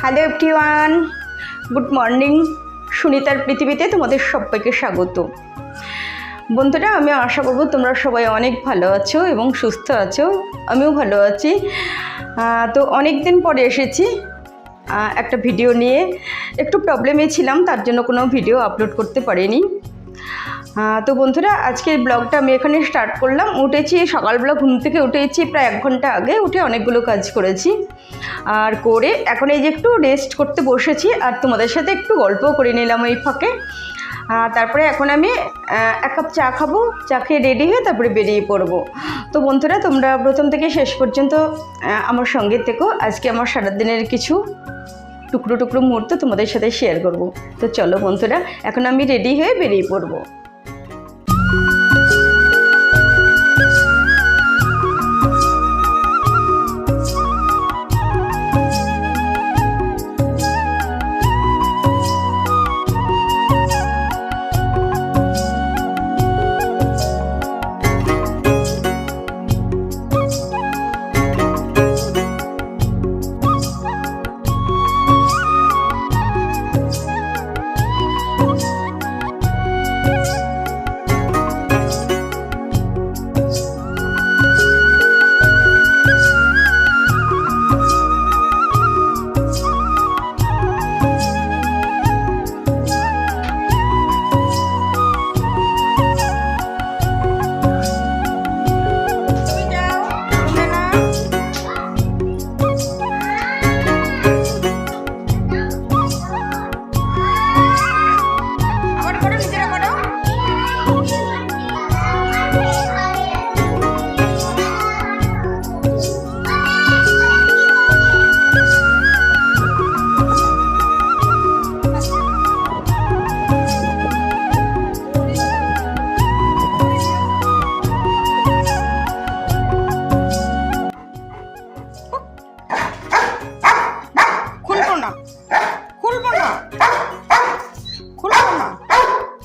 Hello everyone, good morning. সুনিতার পৃথিবীতে তোমাদের সবাইকে স্বাগত। বন্ধুরা, আমি আশা করব তোমরা সবাই অনেক ভালো আছো এবং সুস্থ আছো। আমিও ভালো আছি। তো অনেক দিন পরে এসেছি একটা ভিডিও নিয়ে। একটু প্রবলেমে ছিলাম, তার জন্য কোনো ভিডিও আপলোড করতে পারিনি। তো বন্ধুরা, আজকের ব্লগটা আমি এখানে স্টার্ট করলাম। উঠেছি সকালবেলা, ঘুম থেকে উঠেছি প্রায় 1 ঘন্টা আগে। উঠে অনেকগুলো কাজ করেছি, আর করে এখন এই যে একটু রেস্ট করতে বসেছি, আর তোমাদের সাথে একটু গল্পও করে নিলাম এই ফাঁকে। তারপরে এখন আমি 1 কাপ চা খাবো। চা খেয়ে রেডি হয়ে তারপরে বেরিয়ে পড়বো। তো বন্ধুরা, তোমরা প্রথম থেকে শেষ পর্যন্ত আমার সঙ্গে থেকো। আজকে আমার সারাদিনের কিছু টুকরো টুকরো মুহূর্ত তোমাদের সাথে শেয়ার করব। তো চলো বন্ধুরা, এখন আমি রেডি হয়ে বেরিয়ে পড়বো।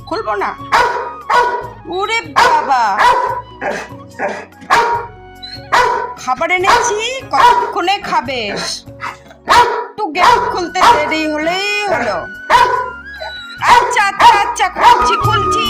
খুলবো না। ওরে বাবা, খাবার এনেছি, কতক্ষণে খাবে? একটু গেট খুলতে দেরি হলেই হলো। আচ্ছা আচ্ছা আচ্ছা, খুলছি।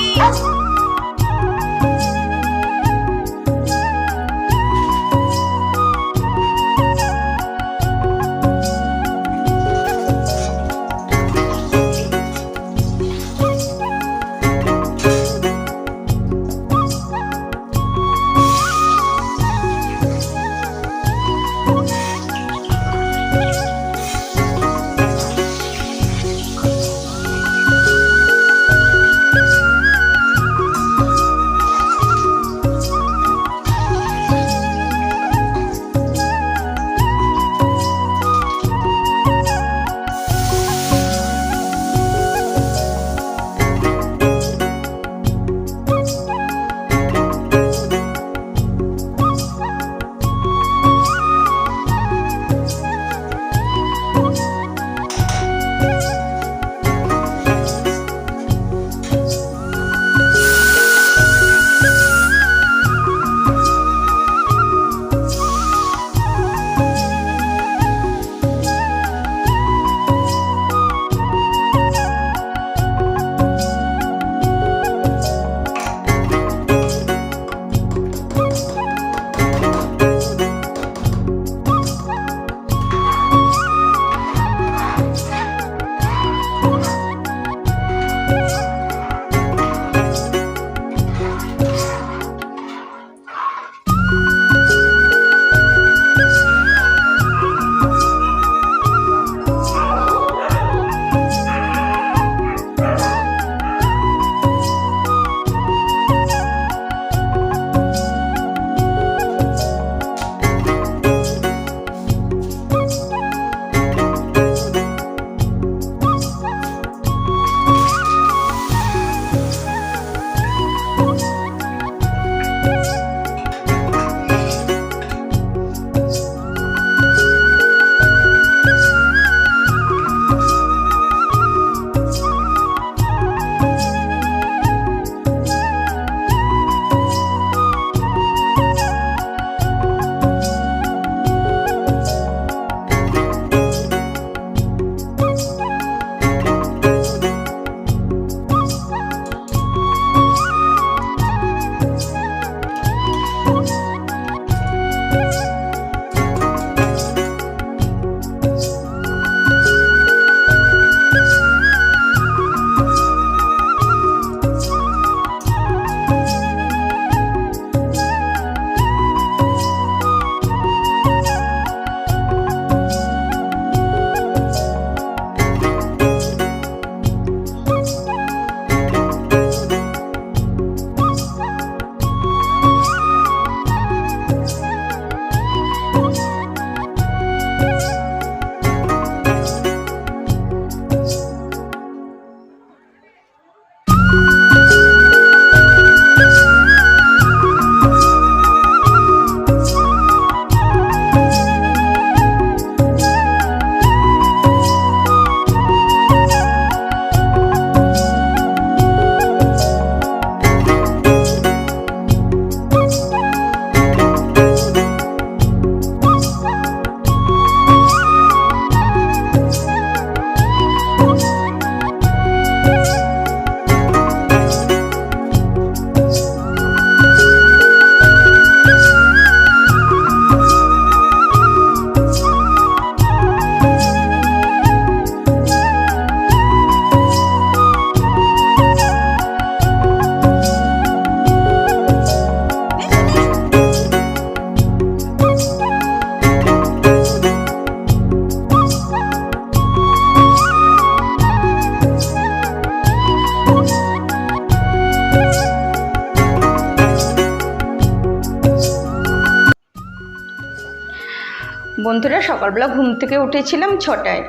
বন্ধুরা, সকালবেলা ঘুম থেকে উঠেছিলাম 6টায়,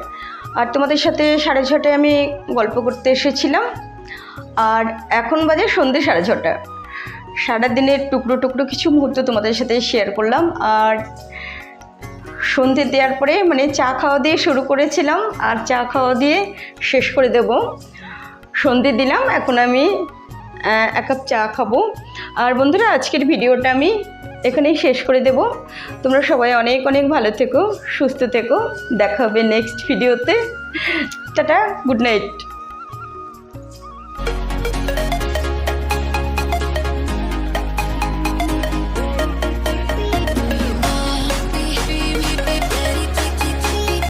আর তোমাদের সাথে 6:30টায় আমি গল্প করতে এসেছিলাম। আর এখন বাজে সন্ধ্যে 6:30। সারাদিনের টুকরো টুকরো কিছু মুহূর্ত তোমাদের সাথে শেয়ার করলাম। আর সন্ধ্যে দেওয়ার পরে চা খাওয়া দিয়ে শুরু করেছিলাম, আর চা খাওয়া দিয়ে শেষ করে দেব। সন্ধ্যে দিলাম, এখন আমি 1 কাপ চা খাবো। আর বন্ধুরা, আজকের ভিডিওটা আমি এখানেই শেষ করে দেব। তোমরা সবাই অনেক অনেক ভালো থেকো, সুস্থ থেকো। দেখা হবে নেক্সট ভিডিওতে। Tata, good night.